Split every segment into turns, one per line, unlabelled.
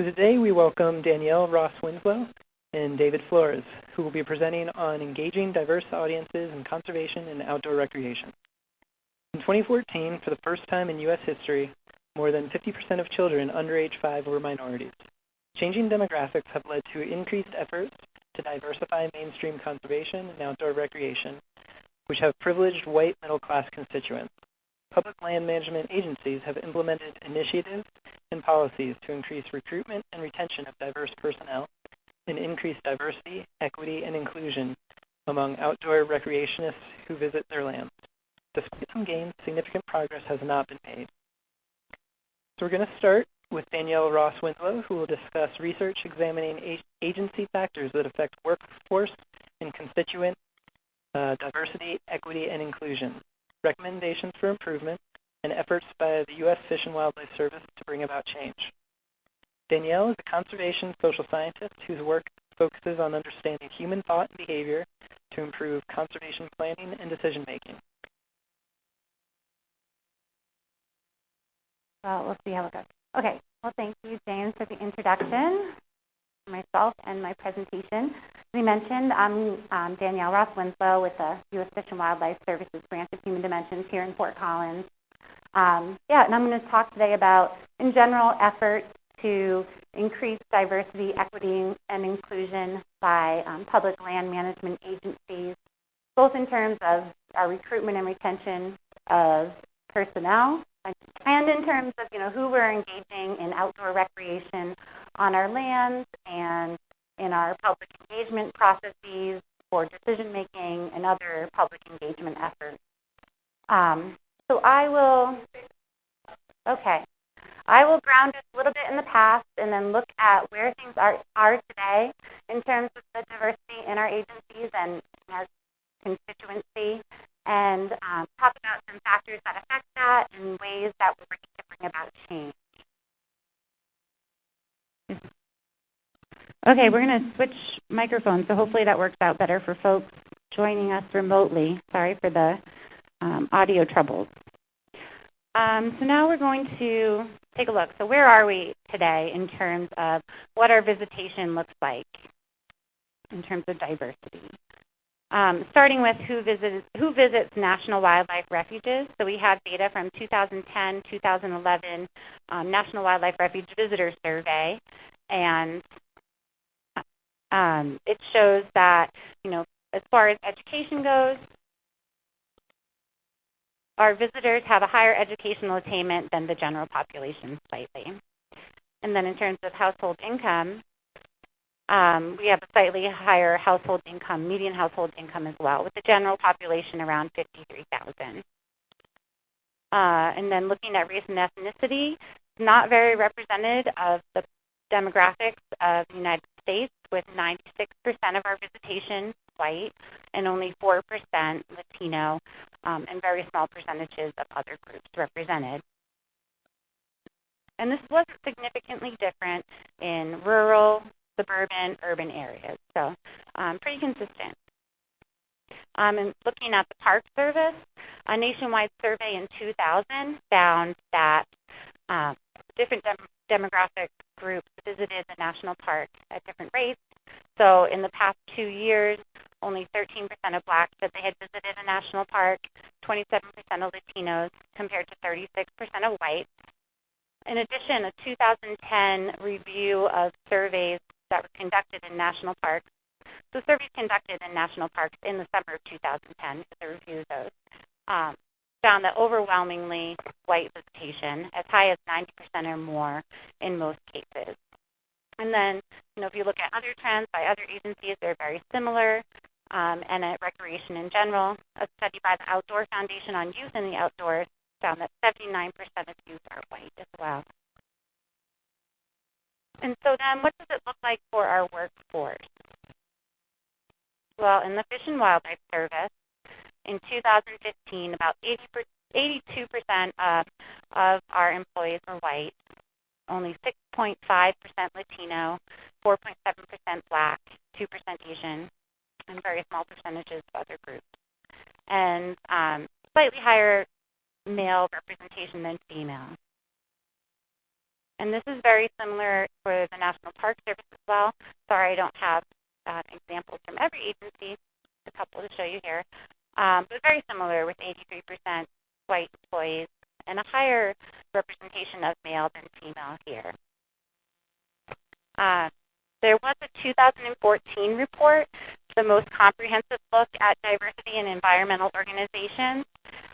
So today we welcome Danielle, Ross-Winslow, and David Flores, who will be presenting on engaging diverse audiences in conservation and outdoor recreation. In 2014, for the first time in U.S. history, more than 50% of children under age 5 were minorities. Changing demographics have led to increased efforts to diversify mainstream conservation and outdoor recreation, which have privileged white middle-class constituents. Public land management agencies have implemented initiatives and policies to increase recruitment and retention of diverse personnel and increase diversity, equity, and inclusion among outdoor recreationists who visit their lands. Despite some gains, significant progress has not been made. So we're going to start with Danielle Ross-Winslow, who will discuss research examining agency factors that affect workforce and constituent diversity, equity, and inclusion, recommendations for improvement, and efforts by the U.S. Fish and Wildlife Service to bring about change. Danielle is a conservation social scientist whose work focuses on understanding human thought and behavior to improve conservation planning and decision-making.
Well, we'll see how it goes. Okay, well, thank you, James, for the introduction, myself, and my presentation. As we mentioned, I'm Danielle Ross-Winslow with the U.S. Fish and Wildlife Services Branch of Human Dimensions here in Fort Collins. And I'm going to talk today about, in general, efforts to increase diversity, equity, and inclusion by public land management agencies, both in terms of our recruitment and retention of personnel, and in terms of who we're engaging in outdoor recreation on our lands and in our public engagement processes for decision making and other public engagement efforts. So I will ground us a little bit in the past and then look at where things are today in terms of the diversity in our agencies and in our constituency, and talk about some factors that affect that and ways that we're working to bring about change. Okay, we're going to switch microphones, so hopefully that works out better for folks joining us remotely. Sorry for the audio troubles. So now we're going to take a look. So where are we today in terms of what our visitation looks like in terms of diversity? Starting with who visits national wildlife refuges. So we have data from 2010, 2011 National Wildlife Refuge Visitor Survey, and it shows that, as far as education goes, our visitors have a higher educational attainment than the general population slightly. And then in terms of household income, we have a slightly higher household income, median household income as well, with the general population around 53,000. And then looking at race and ethnicity, not very representative of the demographics of the United States, with 96% of our visitation white and only 4% Latino, and very small percentages of other groups represented. And this wasn't significantly different in rural, suburban, urban areas, so pretty consistent. And looking at the Park Service, a nationwide survey in 2000 found that different demographic groups visited the national park at different rates. So in the past 2 years, only 13% of blacks said they had visited a national park, 27% of Latinos, compared to 36% of whites. In addition, a 2010 review of surveys that were conducted in national parks, so surveys conducted in national parks in the summer of 2010, the review of those, found that overwhelmingly white visitation, as high as 90% or more in most cases. And then, if you look at other trends by other agencies, they're very similar. And at recreation in general, a study by the Outdoor Foundation on Youth in the Outdoors found that 79% of youth are white as well. And so then, what does it look like for our workforce? Well, in the Fish and Wildlife Service, in 2015, about 82% of our employees were white, only 6.5% Latino, 4.7% Black, 2% Asian, and very small percentages of other groups. And slightly higher male representation than female. And this is very similar for the National Park Service as well. Sorry, I don't have examples from every agency, a couple to show you here. But very similar with 83% white employees and a higher representation of male than female here. There was a 2014 report, the most comprehensive look at diversity in environmental organizations.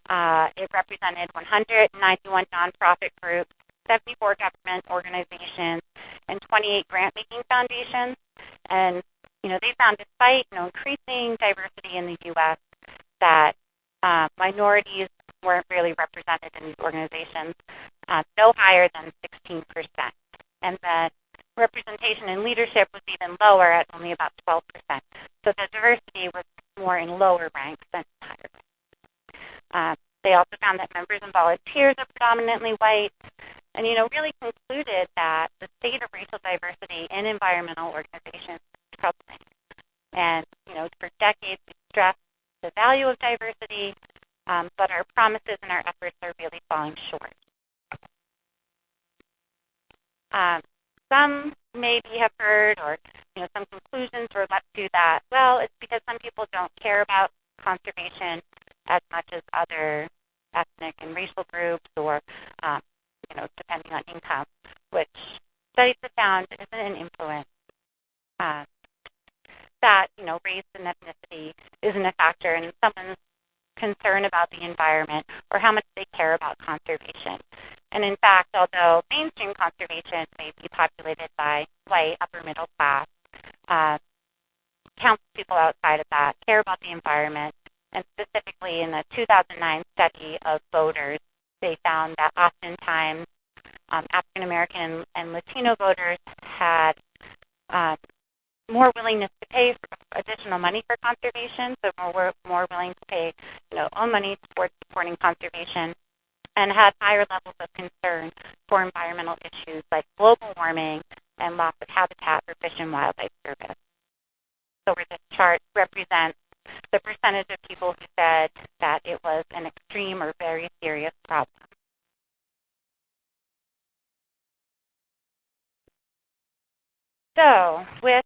It represented 191 nonprofit groups, 74 government organizations, and 28 grant-making foundations. And they found despite increasing diversity in the U.S., that minorities weren't really represented in these organizations, no higher than 16%. And that representation in leadership was even lower at only about 12%. So the diversity was more in lower ranks than higher ranks. They also found that members and volunteers are predominantly white, and really concluded that the state of racial diversity in environmental organizations is troubling. And for decades we stressed the value of diversity, but our promises and our efforts are really falling short. Some maybe have heard, or some conclusions were left to that, well, it's because some people don't care about conservation as much as other ethnic and racial groups, or depending on income, which studies have found isn't an influence. That race and ethnicity isn't a factor in someone's concern about the environment or how much they care about conservation. And in fact, although mainstream conservation may be populated by white, upper middle class, countless people outside of that care about the environment. And specifically in the 2009 study of voters, they found that oftentimes African American and Latino voters had more willingness to pay for additional money for conservation, so more willing to pay own money towards supporting conservation, and had higher levels of concern for environmental issues like global warming and loss of habitat for Fish and Wildlife Service. So where this chart represents the percentage of people who said that it was an extreme or very serious problem. So with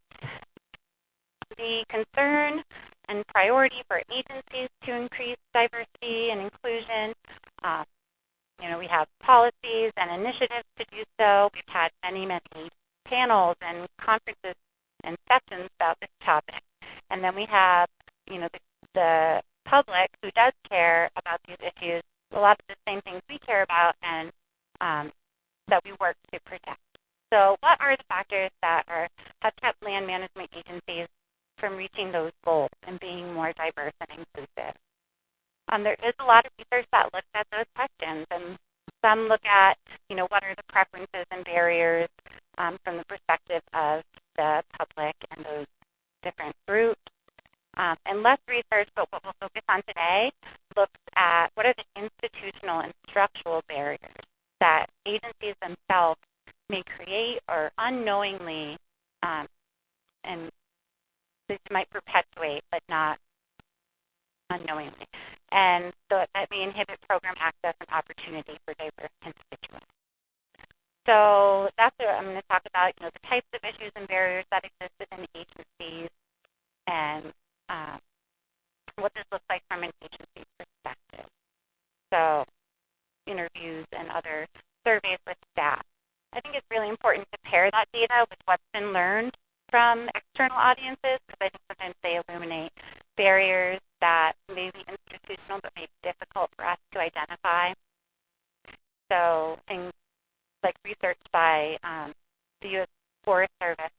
the concern and priority for agencies to increase diversity and inclusion, we have policies and initiatives to do so. We've had many panels and conferences and sessions about this topic. And then we have, the public who does care about these issues, a lot of the same things we care about and that we work to protect. So what are the factors that have kept land management agencies from reaching those goals and being more diverse and inclusive? There is a lot of research that looks at those questions, and some look at, what are the preferences and barriers from the perspective of the public and those different groups. And less research, but what we'll focus on today, looks at what are the institutional and structural barriers that agencies themselves may create or unknowingly, and this might perpetuate, but not unknowingly. And so that may inhibit program access and opportunity for diverse constituents. So that's what I'm going to talk about, the types of issues and barriers that exist within agencies, and what this looks like from an agency perspective. So interviews and other surveys with staff. I think it's really important to pair that data with what's been learned from external audiences, because I think sometimes they illuminate barriers that may be institutional but may be difficult for us to identify. So things like research by the U.S. Forest Service,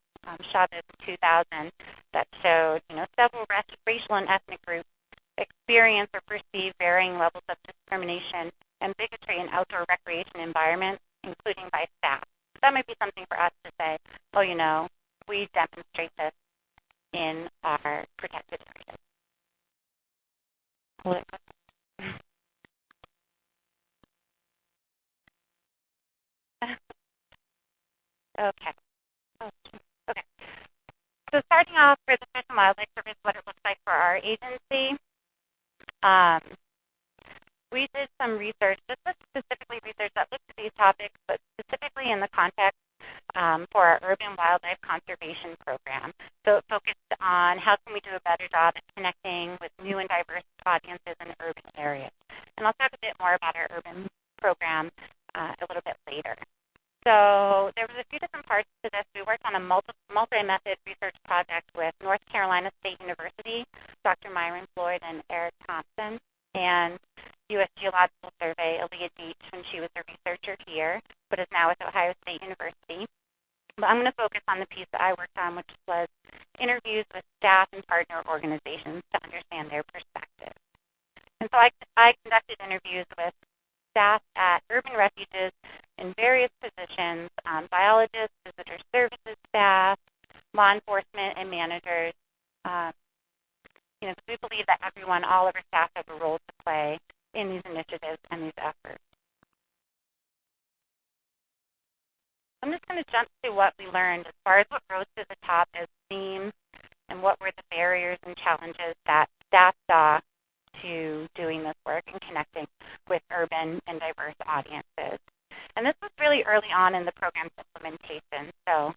Chavez in 2000, that showed several racial and ethnic groups experience or perceive varying levels of discrimination and bigotry in outdoor recreation environments, including by staff. That might be something for us to say, oh, we demonstrate this in our protected areas. Okay. Okay. So starting off for the Fish and Wildlife Service, what it looks like for our agency. we did some research, just specifically research that looked at these topics, but specifically in the context for our urban wildlife conservation program. So it focused on how can we do a better job at connecting with new and diverse audiences in urban areas. And I'll talk a bit more about our urban program a little bit later. So there was a few different parts to this. We worked on a multi-method research project with North Carolina State University, Dr. Myron Floyd and Eric Thompson, and U.S. Geological Survey, Aaliyah Deach, when she was a researcher here, but is now with Ohio State University. But I'm going to focus on the piece that I worked on, which was interviews with staff and partner organizations to understand their perspective. And so I conducted interviews with staff at urban refuges in various positions, biologists, visitor services staff, law enforcement, and managers. We believe that everyone, all of our staff, have a role to play in these initiatives and these efforts. I'm just going to jump to what we learned as far as what rose to the top as themes and what were the barriers and challenges that staff saw to doing this work and connecting with urban and diverse audiences. And this was really early on in the program's implementation. So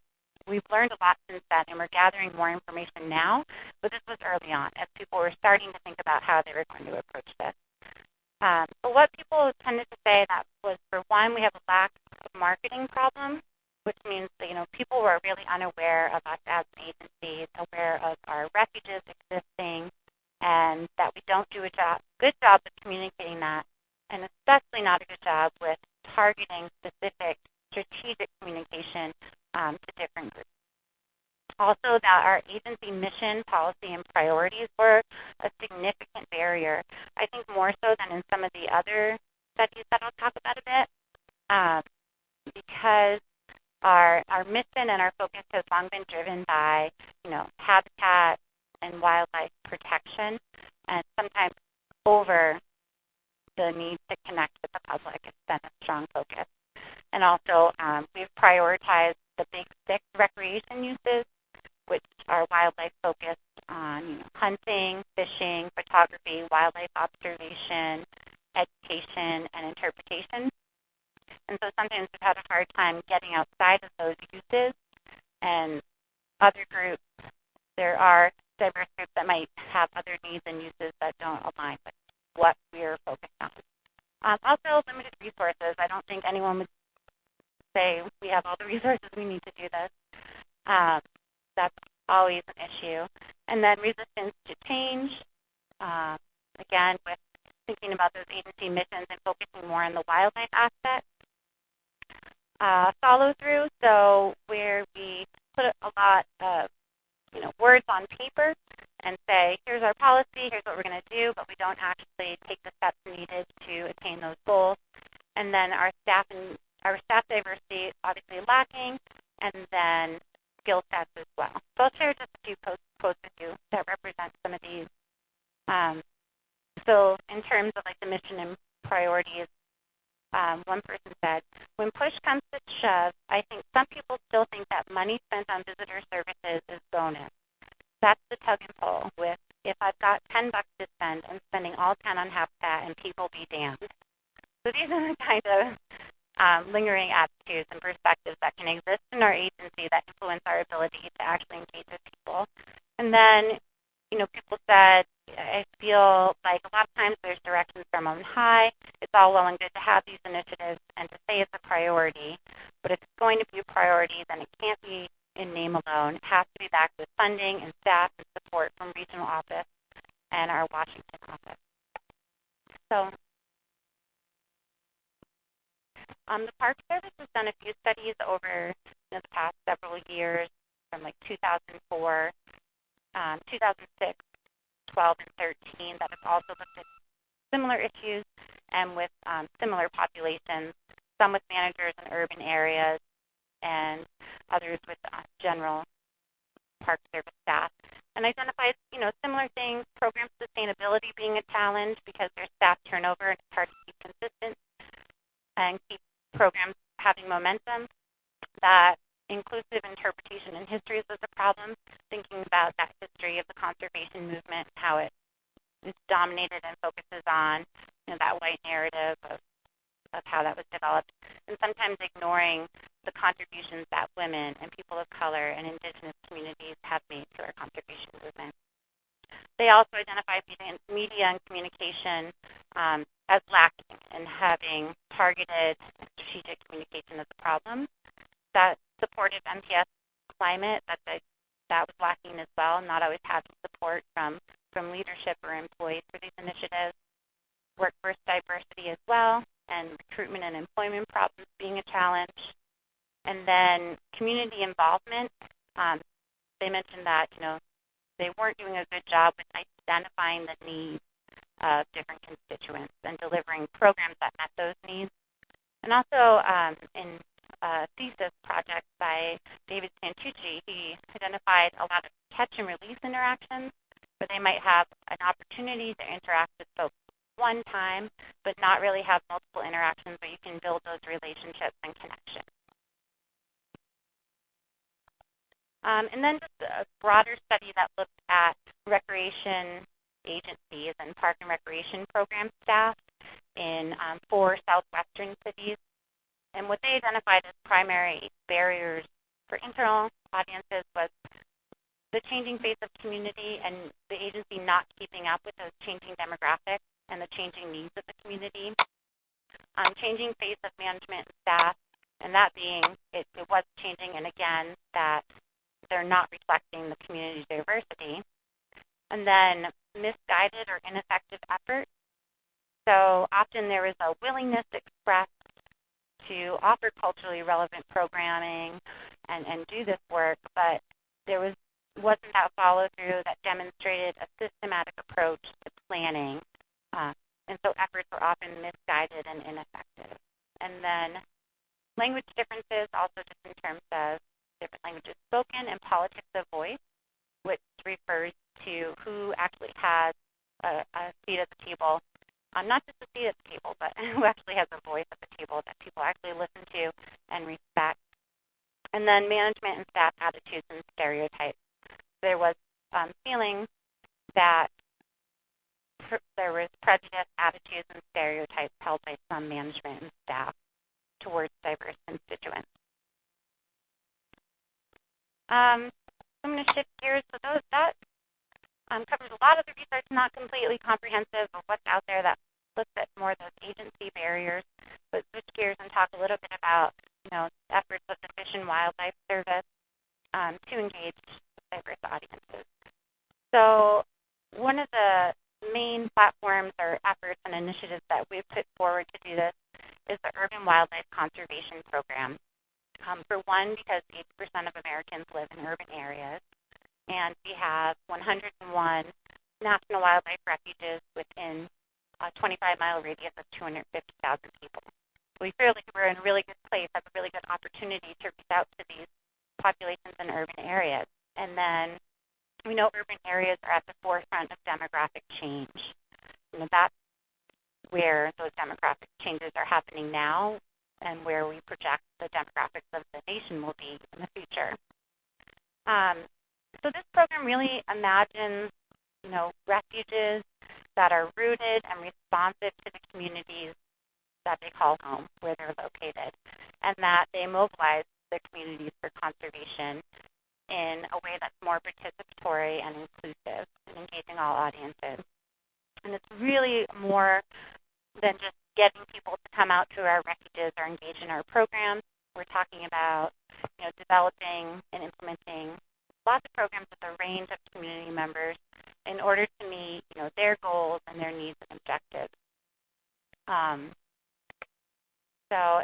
we've learned a lot since then, and we're gathering more information now, but this was early on as people were starting to think about how they were going to approach this. But what people tended to say that was, for one, we have a lack of marketing problem, which means that, people were really unaware of us as an agency, aware of our refuges existing, and that we don't do a good job with communicating that, and especially not a good job with targeting specific strategic communication to different groups. Also, that our agency mission, policy, and priorities were a significant barrier, I think more so than in some of the other studies that I'll talk about a bit, because our mission and our focus has long been driven by, habitat and wildlife protection, and sometimes over the need to connect with the public. It's been a strong focus. And also, we've prioritized the big six recreation uses, which are wildlife focused on hunting, fishing, photography, wildlife observation, education, and interpretation. And so sometimes we've had a hard time getting outside of those uses, and other groups, there are diverse groups that might have other needs and uses that don't align with what we're focused on. Also, limited resources. I don't think anyone would say we have all the resources we need to do this. That's always an issue. And then resistance to change, again, with thinking about those agency missions and focusing more on the wildlife aspect. Follow through, so where we put a lot of words on paper and say, here's our policy, here's what we're going to do, but we don't actually take the steps needed to attain those goals. And then our staff diversity obviously lacking, and then skill sets as well. So I'll share just a few quotes with you that represent some of these. So in terms of the mission and priorities, one person said, when push comes to shove, I think some people still think that money spent on visitor services is bonus. That's the tug and pull with, if I've got $10 to spend, I'm spending all 10 on habitat and people be damned. So these are the kind of lingering attitudes and perspectives that can exist in our agency that influence our ability to actually engage with people. And then, people said, I feel like a lot of times there's directions from on high. It's all well and good to have these initiatives and to say it's a priority, but if it's going to be a priority, then it can't be in name alone. It has to be backed with funding and staff and support from regional office and our Washington office. So the Park Service has done a few studies over the past several years, from 2004, 2006, 12, and 13, that have also looked at similar issues and with similar populations, some with managers in urban areas and others with general Park Service staff, and identifies, similar things, program sustainability being a challenge because there's staff turnover and it's hard to keep consistent and keep programs having momentum, that inclusive interpretation and histories was a problem, thinking about that history of the conservation movement, how it is dominated and focuses on that white narrative of how that was developed, and sometimes ignoring the contributions that women and people of color and indigenous communities have made to our conservation movement. They also identify media and communication as lacking in having targeted and strategic communication of the problem. That supportive MPS climate, that was lacking as well, not always having support from leadership or employees for these initiatives. Workforce diversity as well, and recruitment and employment problems being a challenge. And then community involvement. They mentioned that they weren't doing a good job with identifying the needs of different constituents and delivering programs that met those needs. And also in a thesis project by David Santucci, he identified a lot of catch and release interactions where they might have an opportunity to interact with folks one time, but not really have multiple interactions where you can build those relationships and connections. And then just a broader study that looked at recreation agencies and park and recreation program staff in 4 southwestern cities. And what they identified as primary barriers for internal audiences was the changing face of community and the agency not keeping up with those changing demographics and the changing needs of the community. Changing face of management and staff, and that being, it was changing, and again, that they're not reflecting the community diversity. And then misguided or ineffective effort. So often there is a willingness expressed to offer culturally relevant programming and do this work, but there wasn't that follow-through that demonstrated a systematic approach to planning. And so efforts were often misguided and ineffective. And then language differences, also just in terms of different languages spoken, and politics of voice, which refers to who actually has a seat at the table, not just a seat at the table, but who actually has a voice at the table that people actually listen to and respect. And then management and staff attitudes and stereotypes. There was feeling that there was prejudice, attitudes, and stereotypes held by some management and staff towards diverse constituents. I'm going to shift gears. So that covers a lot of the research, not completely comprehensive of what's out there that looks at more of those agency barriers, but switch gears and talk a little bit about efforts of the Fish and Wildlife Service to engage diverse audiences. So one of the main platforms or efforts and initiatives that we've put forward to do this is the Urban Wildlife Conservation Program. For one, because 80% of Americans live in urban areas, and we have 101 national wildlife refuges within a 25-mile radius of 250,000 people. We feel like we're in a really good place, have a really good opportunity to reach out to these populations in urban areas. And then we know urban areas are at the forefront of demographic change. That's where those demographic changes are happening now and where we project the demographics of the nation will be in the future. So this program really imagines, refuges that are rooted and responsive to the communities that they call home, where they're located, and that they mobilize the communities for conservation in a way that's more participatory and inclusive and engaging all audiences. And it's really more than just getting people to come out to our refuges or engage in our programs. We're talking about developing and implementing lots of programs with a range of community members in order to meet their goals and their needs and objectives.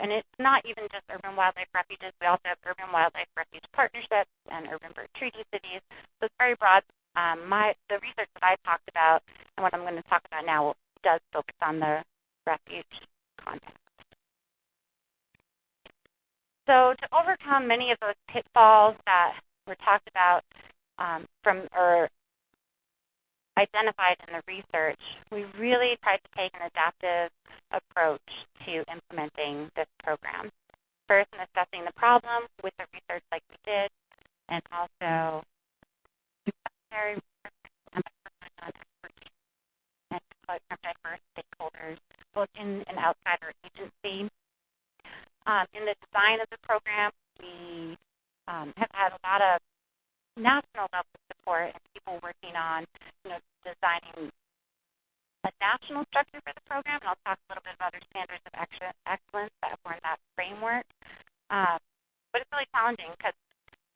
And it's not even just urban wildlife refuges. We also have urban wildlife refuge partnerships and urban bird treaty cities. So it's very broad. The research that I talked about and what I'm going to talk about now does focus on the refuge context. So to overcome many of those pitfalls that were talked about or identified in the research, we really tried to take an adaptive approach to implementing this program. First, in assessing the problem with the research like we did, and also In the design of the program, we have had a lot of national level support and people working on, designing a national structure for the program, and I'll talk a little bit about our standards of excellence that were in that framework. But it's really challenging because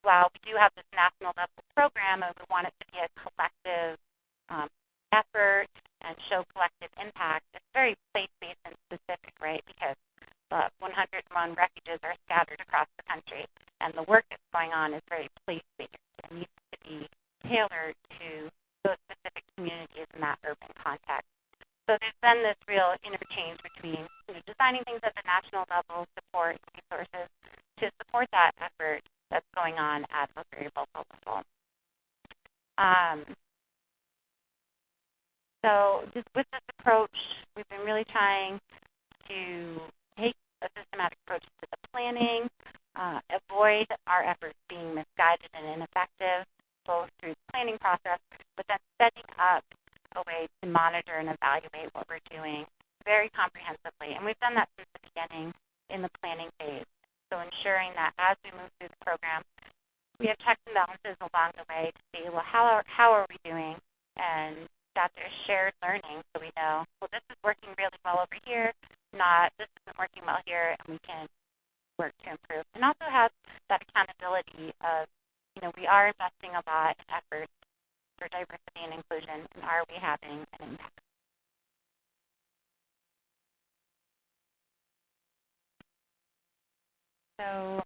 while we do have this national level program and we want it to be a collective effort and show collective impact, it's very place-based and specific, right? Because the 101 refuges are scattered across the country, and the work that's going on is very place-based and needs to be tailored to those specific communities in that urban context. So there's been this real interchange between designing things at the national level, support resources to support that effort that's going on at a very local level. So with this approach, we've been really trying to take a systematic approach to the planning, avoid our efforts being misguided and ineffective, both through the planning process, but then setting up a way to monitor and evaluate what we're doing very comprehensively. And we've done that since the beginning in the planning phase. So ensuring that as we move through the program, we have checks and balances along the way to see, well, how are we doing? And that there's shared learning so we know, well, this is working really well over here, this isn't working well here, and we can work to improve. And also have that accountability of, we are investing a lot in effort for diversity and inclusion, and are we having an impact? So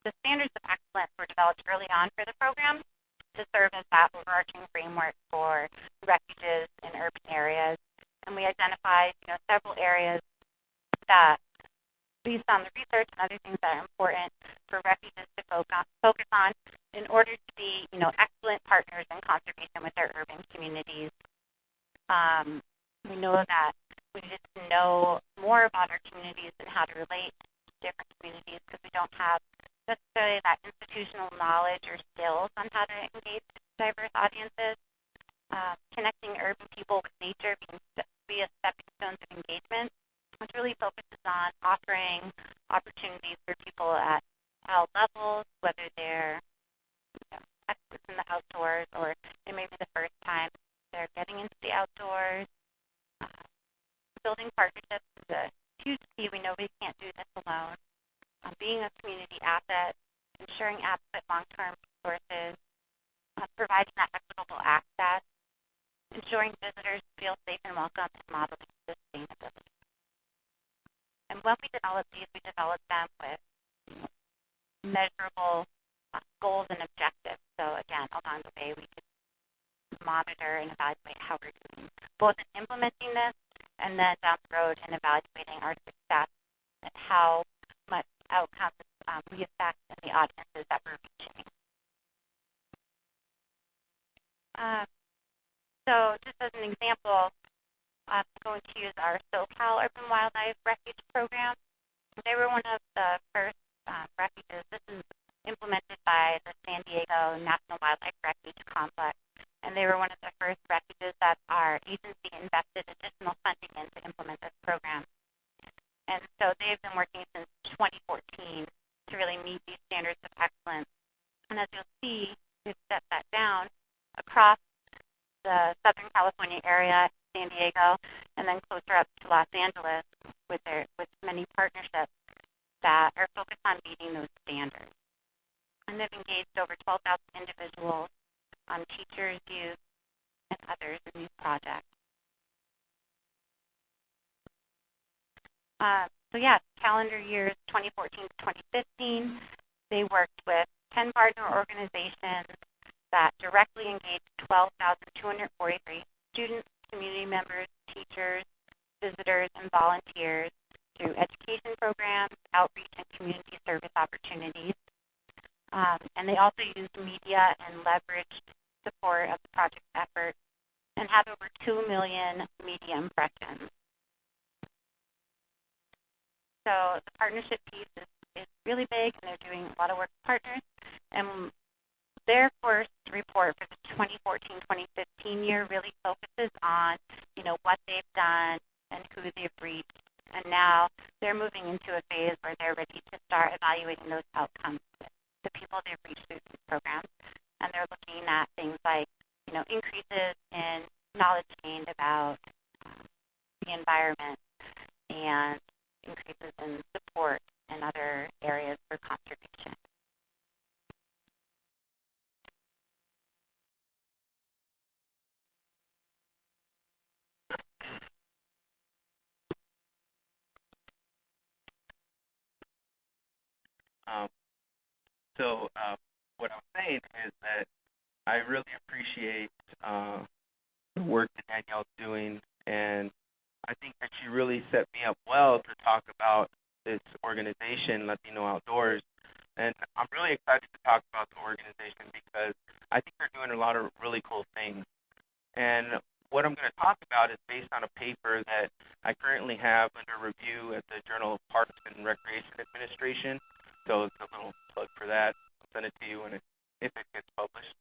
the standards of excellence were developed early on for the program to serve as that overarching framework for refuges in urban areas. And we identified several areas that, based on the research and other things that are important for refuges to focus on in order to be excellent partners in conservation with their urban communities. We know that we need to know more about our communities and how to relate to different communities because we don't have necessarily that institutional knowledge or skills on how to engage diverse audiences. Connecting urban people with nature via stepping stones of engagement, which really focuses on offering opportunities for people at all levels, whether they're experts in the outdoors or it may be the first time they're getting into the outdoors. Building partnerships is a huge key. We know we can't do this alone. Being a community asset, ensuring adequate long-term resources, providing that equitable access, ensuring visitors feel safe and welcome, and modeling sustainability. And when we develop these, we develop them with measurable goals and objectives. So again, along the way, we can monitor and evaluate how we're doing, both in implementing this and then down the road in evaluating our success and how much outcomes we affect in the audiences that we're reaching. So just as an example, I'm going to use our SoCal Urban Wildlife Refuge Program. They were one of the first refuges. This is implemented by the San Diego National Wildlife Refuge Complex. And they were one of the first refuges that our agency invested additional funding in to implement this program. And so they've been working since 2014 to really meet these standards of excellence. And as you'll see, we've set that down across the Southern California area, San Diego, and then closer up to Los Angeles with many partnerships that are focused on meeting those standards. And they've engaged over 12,000 individuals, teachers, youth, and others in these projects. Calendar years 2014 to 2015, they worked with 10 partner organizations that directly engaged 12,243 students, community members, teachers, visitors, and volunteers through education programs, outreach, and community service opportunities. And they also used media and leveraged support of the project effort and had over 2 million media impressions. So the partnership piece is really big, and they're doing a lot of work with partners. And their first report for the 2014-2015 year really focuses on, what they've done and who they've reached And now they're moving into a phase where they're ready to start evaluating those outcomes with the people they've reached through these programs. And they're looking at things like, increases in knowledge gained about the environment and increases in support and other areas for conservation.
Um, so what I'm saying is that I really appreciate the work that Danielle's doing, and I think that she really set me up well to talk about this organization, Latino Outdoors. And I'm really excited to talk about the organization because I think they're doing a lot of really cool things. And what I'm going to talk about is based on a paper that I currently have under review at the Journal of Parks and Recreation Administration. So it's a little plug for that. I'll send it to you if it gets published.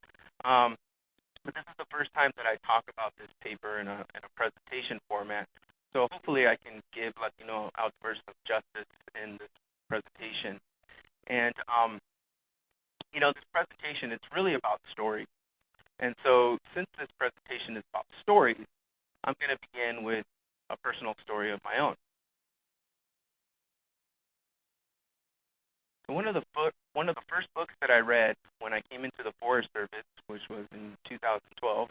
But this is the first time that I talk about this paper in a presentation format. So hopefully I can give Latino Outdoors some justice in this presentation. And, this presentation, it's really about story. And so since this presentation is about stories, I'm going to begin with a personal story of my own. So one of the first books that I read when I came into the Forest Service, which was in 2012,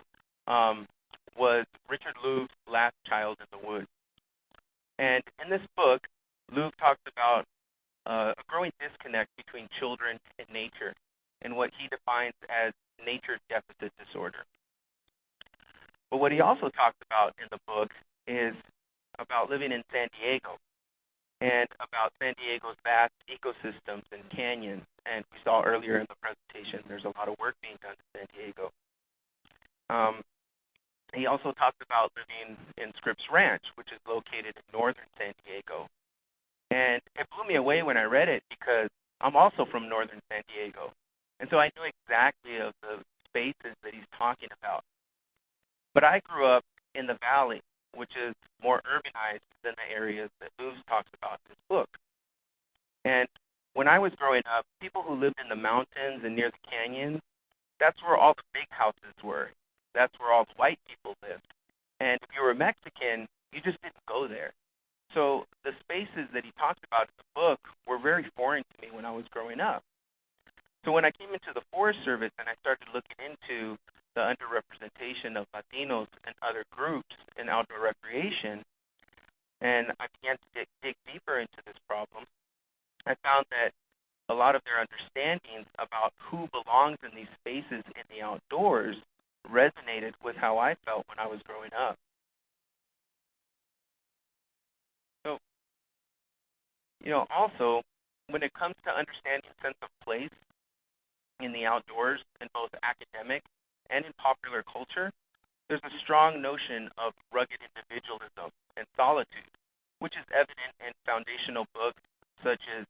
was Richard Louve's Last Child in the Woods. And in this book, Louve talks about a growing disconnect between children and nature and what he defines as nature deficit disorder. But what he also talks about in the book is about living in San Diego and about San Diego's vast ecosystems and canyons. And we saw earlier in the presentation, there's a lot of work being done in San Diego. He also talked about living in Scripps Ranch, which is located in northern San Diego. And it blew me away when I read it because I'm also from northern San Diego. And so I knew exactly of the spaces that he's talking about. But I grew up in the valley, which is more urbanized than the areas that Louve talks about in his book. And when I was growing up, people who lived in the mountains and near the canyons, that's where all the big houses were. That's where all the white people lived. And if you were Mexican, you just didn't go there. So the spaces that he talked about in the book were very foreign to me when I was growing up. So when I came into the Forest Service and I started looking into the underrepresentation of Latinos and other groups in outdoor recreation, and I began to dig deeper into this problem, I found that a lot of their understandings about who belongs in these spaces in the outdoors resonated with how I felt when I was growing up. So, also, when it comes to understanding sense of place in the outdoors in both academic and in popular culture, there's a strong notion of rugged individualism and solitude, which is evident in foundational books such as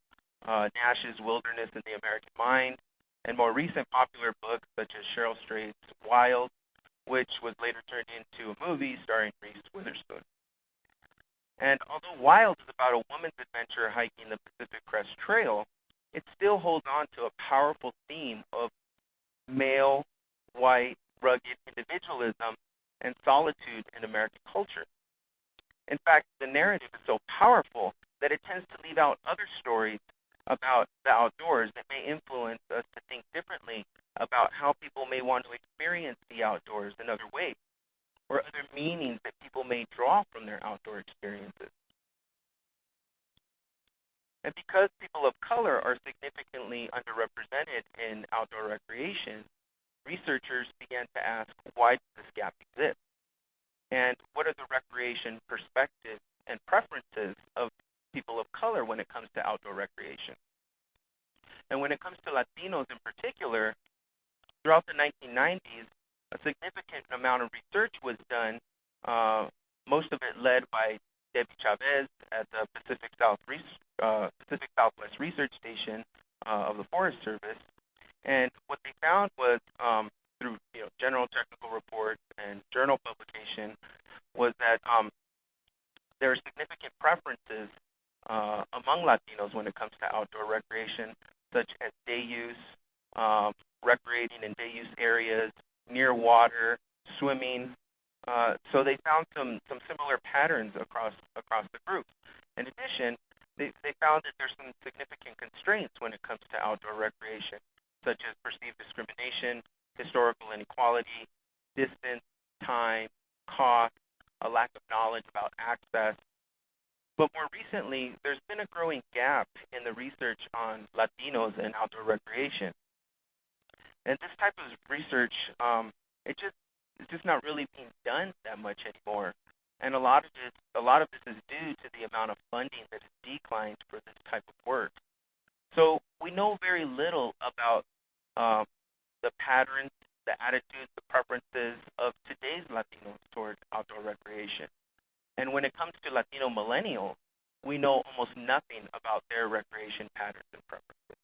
Nash's Wilderness in the American Mind, and more recent popular books such as Cheryl Strayed's Wild, which was later turned into a movie starring Reese Witherspoon. And although Wild is about a woman's adventure hiking the Pacific Crest Trail, it still holds on to a powerful theme of male, white, rugged individualism and solitude in American culture. In fact, the narrative is so powerful that it tends to leave out other stories about the outdoors that may influence us to think differently about how people may want to experience the outdoors in other ways, or other meanings that people may draw from their outdoor experiences. And because people of color are significantly underrepresented in outdoor recreation, researchers began to ask, why does this gap exist? And what are the recreation perspectives and preferences of people of color when it comes to outdoor recreation? And when it comes to Latinos in particular, throughout the 1990s, a significant amount of research was done, most of it led by Debbie Chavez at the Pacific Southwest Research Station of the Forest Service. And what they found was, through general technical reports and journal publication, was that there are significant preferences among Latinos when it comes to outdoor recreation, such as day use, recreating in day use areas, near water, swimming. So they found some similar patterns across the group. In addition, they found that there's some significant constraints when it comes to outdoor recreation, such as perceived discrimination, historical inequality, distance, time, cost, a lack of knowledge about access. But more recently, there's been a growing gap in the research on Latinos and outdoor recreation. And this type of research, it's just not really being done that much anymore. And a lot of this is due to the amount of funding that has declined for this type of work. So we know very little about the patterns, the attitudes, the preferences of today's Latinos toward outdoor recreation. And when it comes to Latino millennials, we know almost nothing about their recreation patterns and preferences.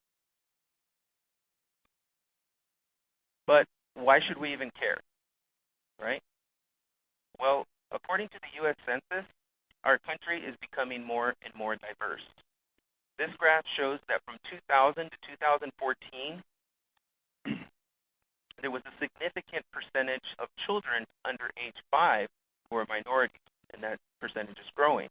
But why should we even care, right? Well, according to the U.S. Census, our country is becoming more and more diverse. This graph shows that from 2000 to 2014, there was a significant percentage of children under age 5 who are minorities, and that percentage is growing.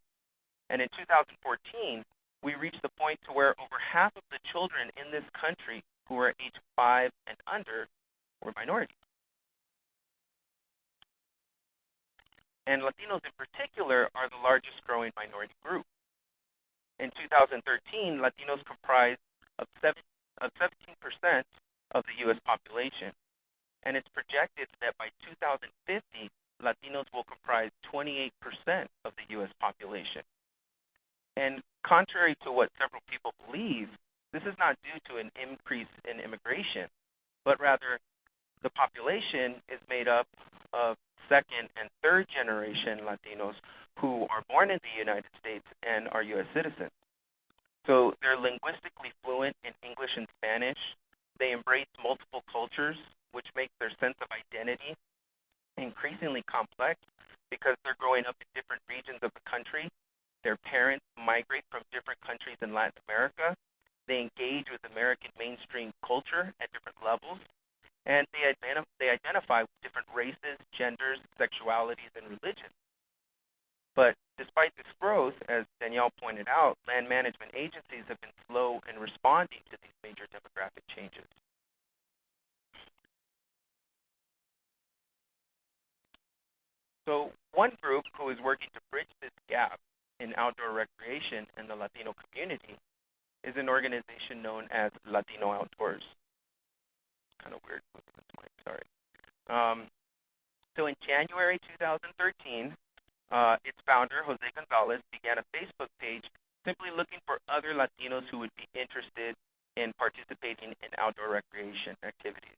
And in 2014, we reached the point to where over half of the children in this country who are age 5 and under were minorities. And Latinos in particular are the largest growing minority group. In 2013, Latinos comprised of 17% of the U.S. population. And it's projected that by 2050, Latinos will comprise 28% of the U.S. population. And contrary to what several people believe, this is not due to an increase in immigration, but rather the population is made up of second and third generation Latinos who are born in the United States and are U.S. citizens. So they're linguistically fluent in English and Spanish. They embrace multiple cultures, which makes their sense of identity increasingly complex because they're growing up in different regions of the country. Their parents migrate from different countries in Latin America. They engage with American mainstream culture at different levels. And they identify with different races, genders, sexualities, and religions. But despite this growth, as Danielle pointed out, land management agencies have been slow in responding to these major demographic changes. So one group who is working to bridge this gap in outdoor recreation in the Latino community is an organization known as Latino Outdoors. Kind of weird with this mic, sorry. So in January 2013, its founder, Jose Gonzalez, began a Facebook page simply looking for other Latinos who would be interested in participating in outdoor recreation activities.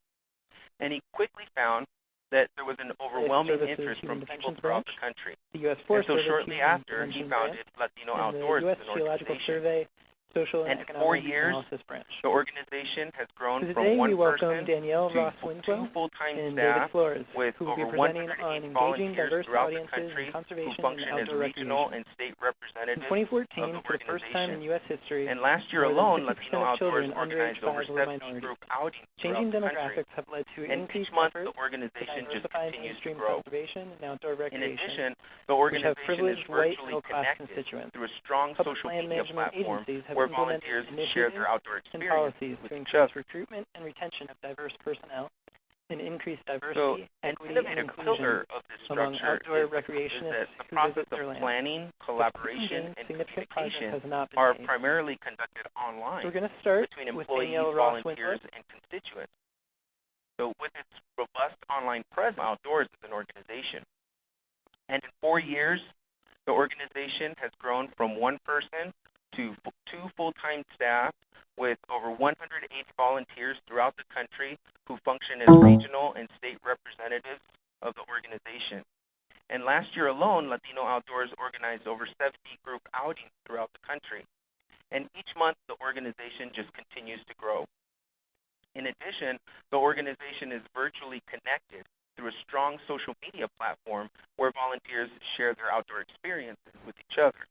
And he quickly found that there was an overwhelming interest from people throughout the country.
The U.S.
And
Forest
so
Service
shortly
Human
after, he
Intervention
founded
Branch,
Latino
and
Outdoors
the
as
U.S.
an
Geological
organization.
Survey, Social
And
and
in 4
Economic
years,
Analysis Branch.
the organization has grown
So
from
today we
one
welcome
person
Danielle,
to
Ross-Winslow,
2 full-time
and
staff
David Flores,
with
who will be
over
presenting on
108
engaging
volunteers
diverse
throughout the
audiences in
country who
conservation and
function as
outdoor
regional
recreation.
and state
In
representatives of
2014,
the
for the first time in
organization.
U.S. history,
And last year
more than
alone,
50%
Latino
of
Outdoors
children under age
organized over
5 were
70
minorities.
group outings
Changing
throughout the country.
demographics have led to
And
increased
each month,
efforts
the organization
to
just
diversify
continues to
mainstream
grow.
conservation and outdoor
In
recreation,
addition, the
which have
organization is
privileged white
virtually
middle-class
connected
constituents.
through a strong
Public
social
land
media
management
platform
agencies have
where
implemented
volunteers share
initiatives
their outdoor
and
experience
policies
with
to
each
increase
other.
recruitment and retention of diverse personnel and increase diversity,
So an
equity, and
innovative
inclusion
pillar of this
among
structure
outdoor
is
recreationists
that the
who
process
visit
of
their land.
planning,
Despite
collaboration,
gains,
and
significant progress
communication
has not been
are
made.
primarily conducted
So
online
we're going to start
between
with
employees,
Danielle, Ross-Winslow.
volunteers, and constituents. So with its robust online presence, Outdoors is an organization. And in 4 years, the organization has grown from one person to 2 full-time staff with over 180 volunteers throughout the country who function as regional and state representatives of the organization. And last year alone, Latino Outdoors organized over 70 group outings throughout the country. And each month, the organization just continues to grow. In addition, the organization is virtually connected through a strong social media platform where volunteers share their outdoor experiences with each other.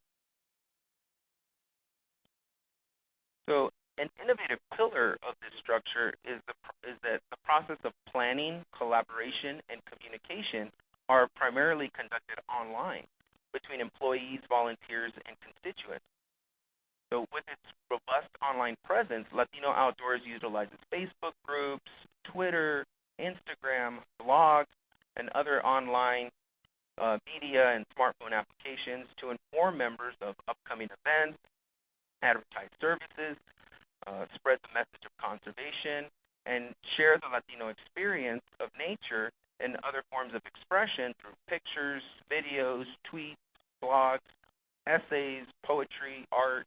So an innovative pillar of this structure is that the process of planning, collaboration, and communication are primarily conducted online between employees, volunteers, and constituents. So with its robust online presence, Latino Outdoors utilizes Facebook groups, Twitter, Instagram, blogs, and other online media and smartphone applications to inform members of upcoming events, advertise services, spread the message of conservation, and share the Latino experience of nature and other forms of expression through pictures, videos, tweets, blogs, essays, poetry, art.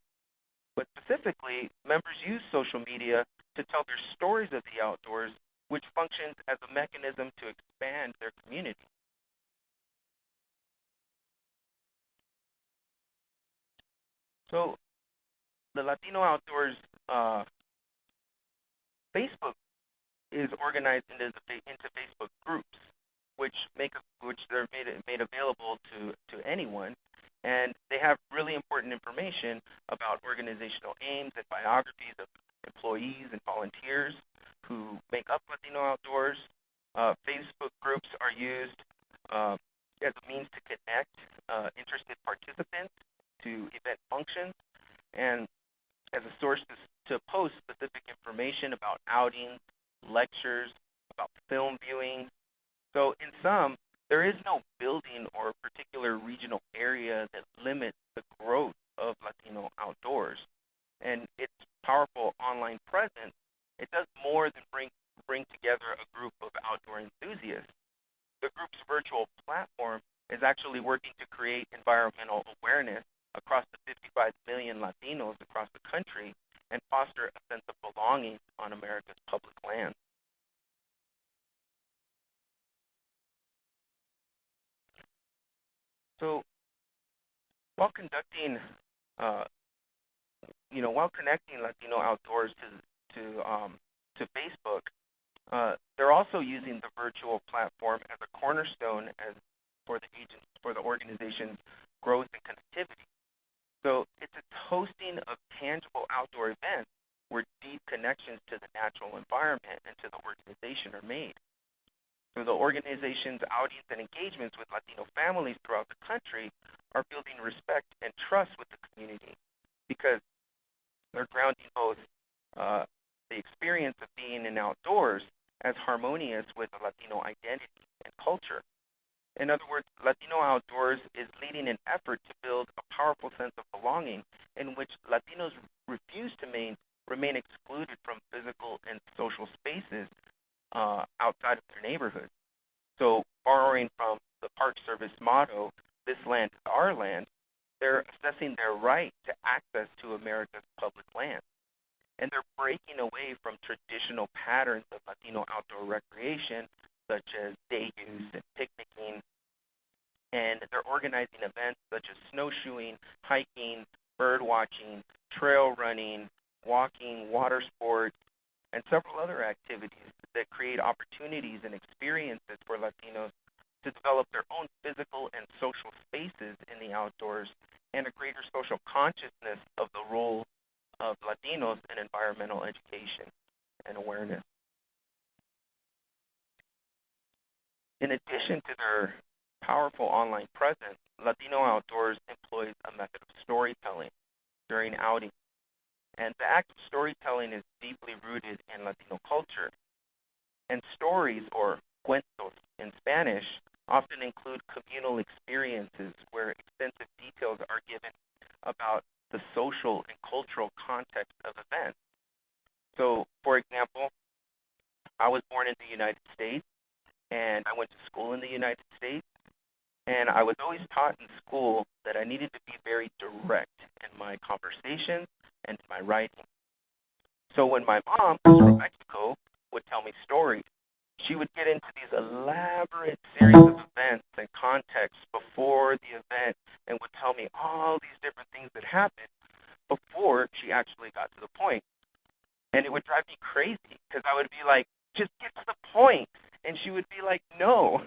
But specifically, members use social media to tell their stories of the outdoors, which functions as a mechanism to expand their community. So the Latino Outdoors Facebook is organized into Facebook groups, which they're made available to anyone, and they have really important information about organizational aims and biographies of employees and volunteers who make up Latino Outdoors. Facebook groups are used as a means to connect interested participants to event functions, and as a source to post specific information about outings, lectures, about film viewing. So in sum, there is no building or particular regional area that limits the growth of Latino Outdoors. And its powerful online presence, it does more than bring together a group of outdoor enthusiasts. The group's virtual platform is actually working to create environmental awareness across the 55 million Latinos across the country and foster a sense of belonging on America's public land. So while conducting, while connecting Latino Outdoors to Facebook, they're also using the virtual platform as a cornerstone for the organization's growth and connectivity. So it's hosting of tangible outdoor events where deep connections to the natural environment and to the organization are made. So the organization's outings and engagements with Latino families throughout the country are building respect and trust with the community because they're grounding both the experience of being in outdoors as harmonious with a Latino identity and culture. In other words, Latino Outdoors is leading an effort to build a powerful sense of belonging in which Latinos refuse to remain excluded from physical and social spaces outside of their neighborhoods. So borrowing from the Park Service motto, "This land is our land," they're assessing their right to access to America's public land. And they're breaking away from traditional patterns of Latino outdoor recreation, such as day use and picnicking. And they're organizing events such as snowshoeing, hiking, bird watching, trail running, walking, water sports, and several other activities that create opportunities and experiences for Latinos to develop their own physical and social spaces in the outdoors and a greater social consciousness of the role of Latinos in environmental education and awareness. In addition to their powerful online presence, Latino Outdoors employs a method of storytelling during outings. And the act of storytelling is deeply rooted in Latino culture. And stories, or cuentos in Spanish, often include communal experiences where extensive details are given about the social and cultural context of events. So, for example, I was born in the United States, and I went to school in the United States, and I was always taught in school that I needed to be very direct in my conversations and in my writing. So when my mom, who's from Mexico, would tell me stories, she would get into these elaborate series of events and contexts before the event and would tell me all these different things that happened before she actually got to the point. And it would drive me crazy because I would be like, just get to the point. And she would be like, no,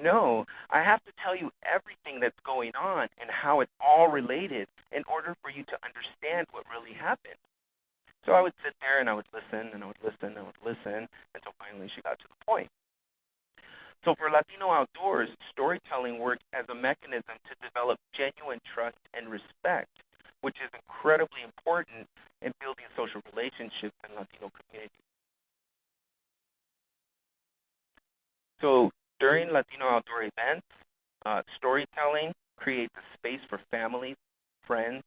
no, I have to tell you everything that's going on and how it's all related in order for you to understand what really happened. So I would sit there and I would listen and I would listen and I would listen until finally she got to the point. So for Latino Outdoors, storytelling works as a mechanism to develop genuine trust and respect, which is incredibly important in building social relationships in Latino communities. So during Latino outdoor events, storytelling creates a space for families, friends,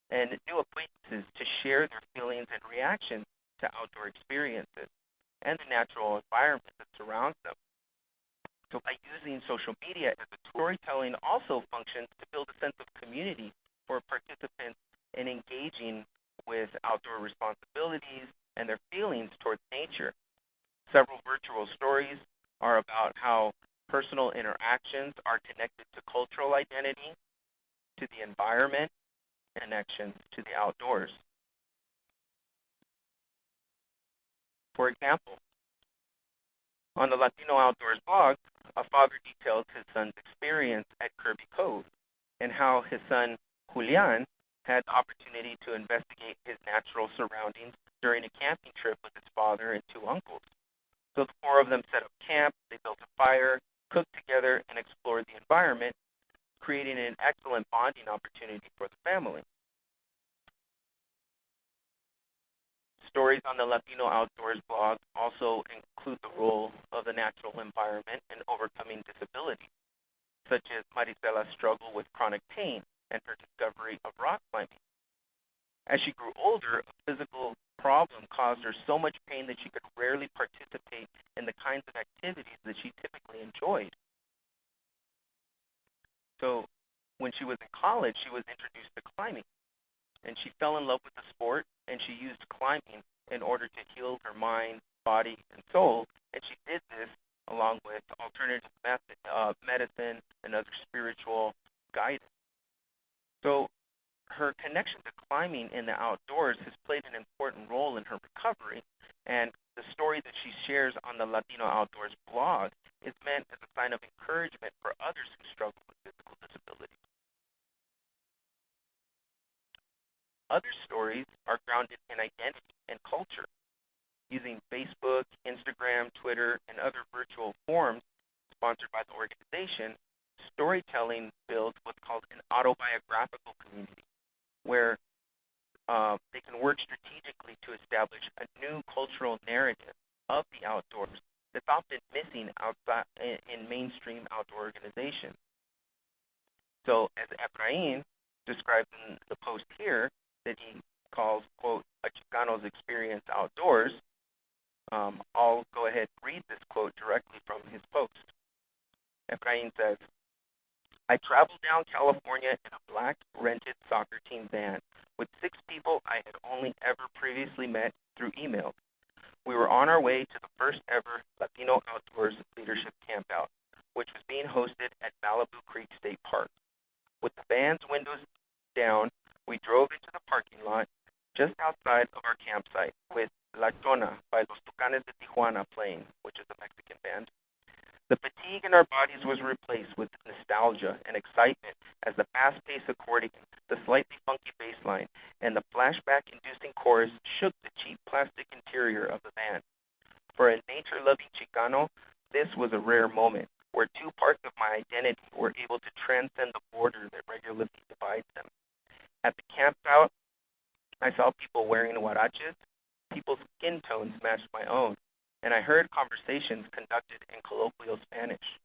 and new acquaintances to share their feelings and reactions to outdoor experiences and the natural environment that surrounds them. So by using social media as a tool, storytelling also functions to build a sense of community for participants in engaging with outdoor responsibilities and their feelings towards nature. Several virtual stories are about how personal interactions are connected to cultural identity, to the environment, and connections to the outdoors. For example, on the Latino Outdoors blog, a father details his son's experience at Kirby Cove and how his son, Julian, had the opportunity to investigate his natural surroundings during a camping trip with his father and two uncles. So the four of them set up camp, they built a fire, cooked together, and explored the environment, creating an excellent bonding opportunity for the family. Stories on the Latino Outdoors blog also include the role of the natural environment in overcoming disability, such as Maricela's struggle with chronic pain and her discovery of rock climbing. As she grew older, a physical problem caused her so much pain that she could rarely participate in the kinds of activities that she typically enjoyed. So when she was in college, she was introduced to climbing, and she fell in love with the sport, and she used climbing in order to heal her mind, body, and soul, and she did this along with alternative medicine and other spiritual guidance. So her connection to climbing in the outdoors has played an important role in her recovery, and the story that she shares on the Latino Outdoors blog is meant as a sign of encouragement for others who struggle with physical disabilities. Other stories are grounded in identity and culture. Using Facebook, Instagram, Twitter, and other virtual forums sponsored by the organization, storytelling builds what's called an autobiographical community, where they can work strategically to establish a new cultural narrative of the outdoors that's often missing outside in mainstream outdoor organizations. So as Efrain describes in the post here, that he calls, quote, a Chicano's experience outdoors, I'll go ahead and read this quote directly from his post. Efrain says, I traveled down California in a black rented soccer team van with 6 people I had only ever previously met through email. We were on our way to the first ever Latino Outdoors Leadership Campout, which was being hosted at Malibu Creek State Park. With the van's windows down, we drove into the parking lot just outside of our campsite with La Chona by Los Tucanes de Tijuana playing, which is a Mexican band. The fatigue in our bodies was replaced with nostalgia and excitement as the fast-paced accordion, the slightly funky bass line, and the flashback-inducing chorus shook the cheap plastic interior of the van. For a nature-loving Chicano, this was a rare moment where two parts of my identity were able to transcend the border that regularly divides them. At the campsite, I saw people wearing huaraches, people's skin tones matched my own, and I heard conversations conducted in colloquial Spanish.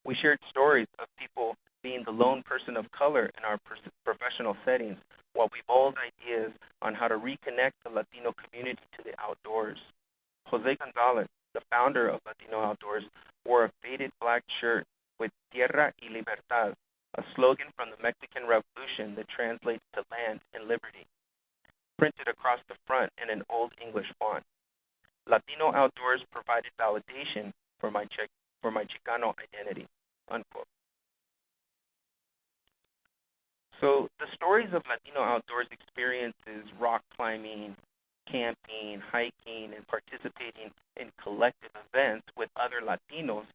We shared stories of people being the lone person of color in our professional settings, while we mulled ideas on how to reconnect the Latino community to the outdoors. Jose Gonzalez, the founder of Latino Outdoors, wore a faded black shirt with Tierra y Libertad, a slogan from the Mexican Revolution that translates to land and liberty, printed across the front in an Old English font. Latino Outdoors provided validation for my Chicano identity, unquote. So the stories of Latino Outdoors experiences, rock climbing, camping, hiking, and participating in collective events with other Latinos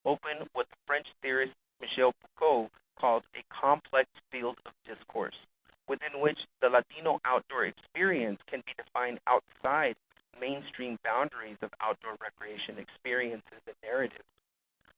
open what the French theorist Michel Foucault called a complex field of discourse, within which the Latino outdoor experience can be defined outside mainstream boundaries of outdoor recreation experiences and narratives.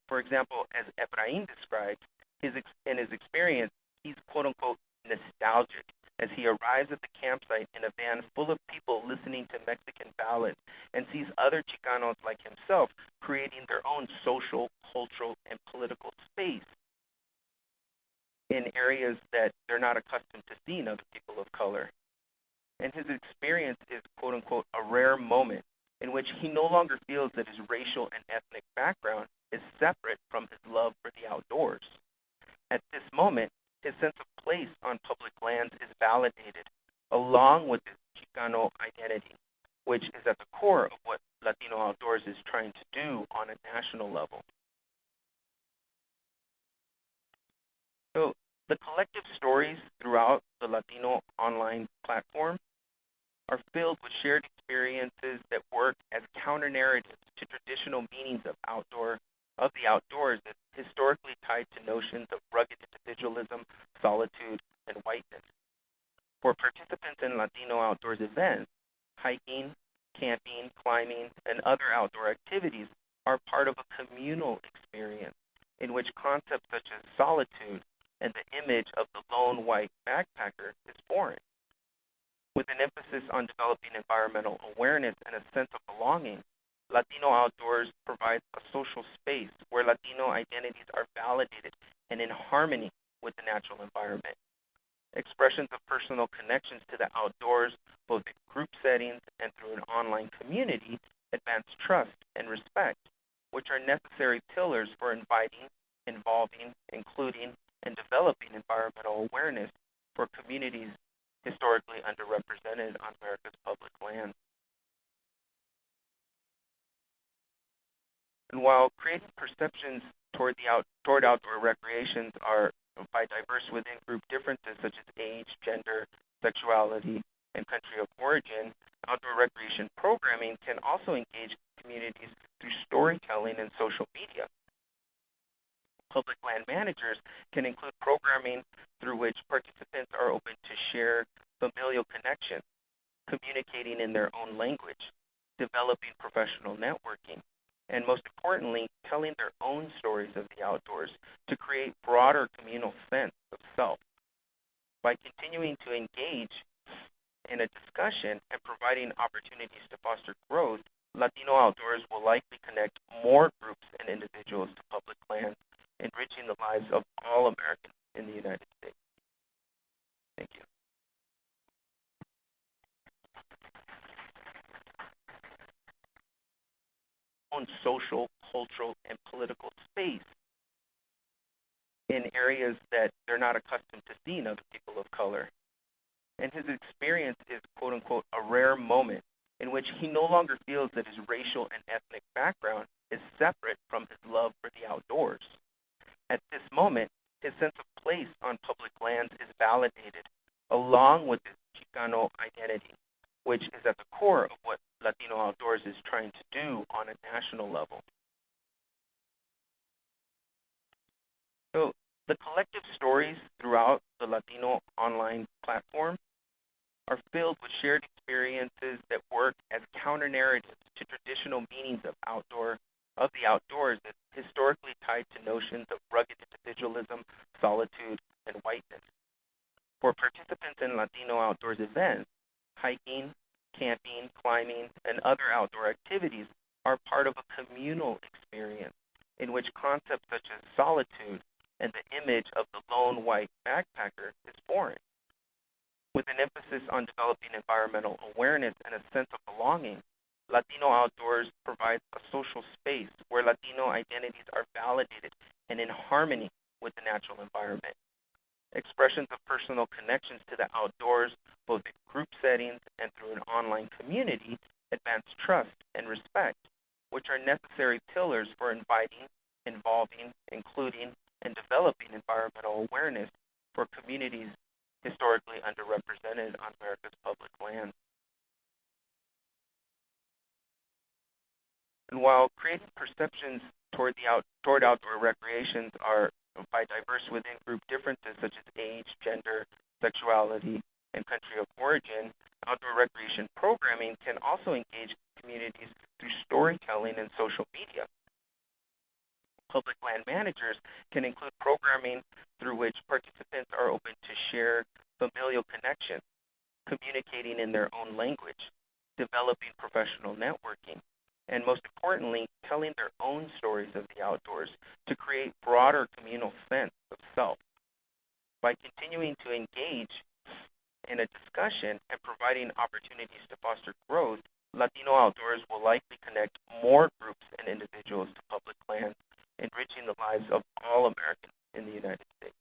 For example, as Efrain describes, in his experience, he's quote-unquote nostalgic as he arrives at the campsite in a van full of people listening to Mexican ballads and sees other Chicanos like himself creating their own social, cultural, and political space in areas that they're not accustomed to seeing other people of color. And his experience is, quote-unquote, a rare moment in which he no longer feels that his racial and ethnic background is separate from his love for the outdoors. At this moment, his sense of place on public lands is validated, along with his Chicano identity, which is at the core of what Latino Outdoors is trying to do on a national level. So the collective stories throughout the Latino online platform are filled with shared experiences that work as counter-narratives to traditional meanings of the outdoors that historically tied to notions of rugged individualism, solitude, and whiteness. For participants in Latino outdoors events, hiking, camping, climbing, and other outdoor activities are part of a communal experience in which concepts such as solitude and the image of the lone white backpacker is foreign. With an emphasis on developing environmental awareness and a sense of belonging, Latino Outdoors provides a social space where Latino identities are validated and in harmony with the natural environment. Expressions of personal connections to the outdoors, both in group settings and through an online community, advance trust and respect, which are necessary pillars for inviting, involving, including, and developing environmental awareness for communities historically underrepresented on America's public land. And while creating perceptions toward outdoor recreations are by diverse within group differences such as age, gender, sexuality, and country of origin, outdoor recreation programming can also engage communities through storytelling and social media. Public land managers can include programming through which participants are open to share familial connection, communicating in their own language, developing professional networking, and most importantly, telling their own stories of the outdoors to create broader communal sense of self. By continuing to engage in a discussion and providing opportunities to foster growth, Latino Outdoors will likely connect more groups and individuals to public lands, enriching the lives of all Americans in the United States. Thank you. Own social, cultural, and political space in areas that they're not accustomed to seeing other people of color. And his experience is, quote-unquote, a rare moment in which he no longer feels that his racial and ethnic background is separate from his love for the outdoors. At this moment, his sense of place on public lands is validated, along with his Chicano identity, which is at the core of what Latino Outdoors is trying to do on a national level. So the collective stories throughout the Latino online platform are filled with shared experiences that work as counter-narratives to traditional meanings of the outdoors that historically tied to notions of rugged individualism, solitude, and whiteness. For participants in Latino outdoors events, hiking, camping, climbing, and other outdoor activities are part of a communal experience in which concepts such as solitude and the image of the lone white backpacker is foreign. With an emphasis on developing environmental awareness and a sense of belonging, Latino Outdoors provides a social space where Latino identities are validated and in harmony with the natural environment. Expressions of personal connections to the outdoors, both in group settings and through an online community, advance trust and respect, which are necessary pillars for inviting, involving, including, and developing environmental awareness for communities historically underrepresented on America's public land. And while creating perceptions toward outdoor recreations are by diverse within group differences such as age, gender, sexuality, and country of origin, outdoor recreation programming can also engage communities through storytelling and social media. Public land managers can include programming through which participants are open to share familial connections, communicating in their own language, developing professional networking, and most importantly, telling their own stories of the outdoors to create broader communal sense of self. By continuing to engage in a discussion and providing opportunities to foster growth, Latino Outdoors will likely connect more groups and individuals to public lands, enriching the lives of all Americans in the United States.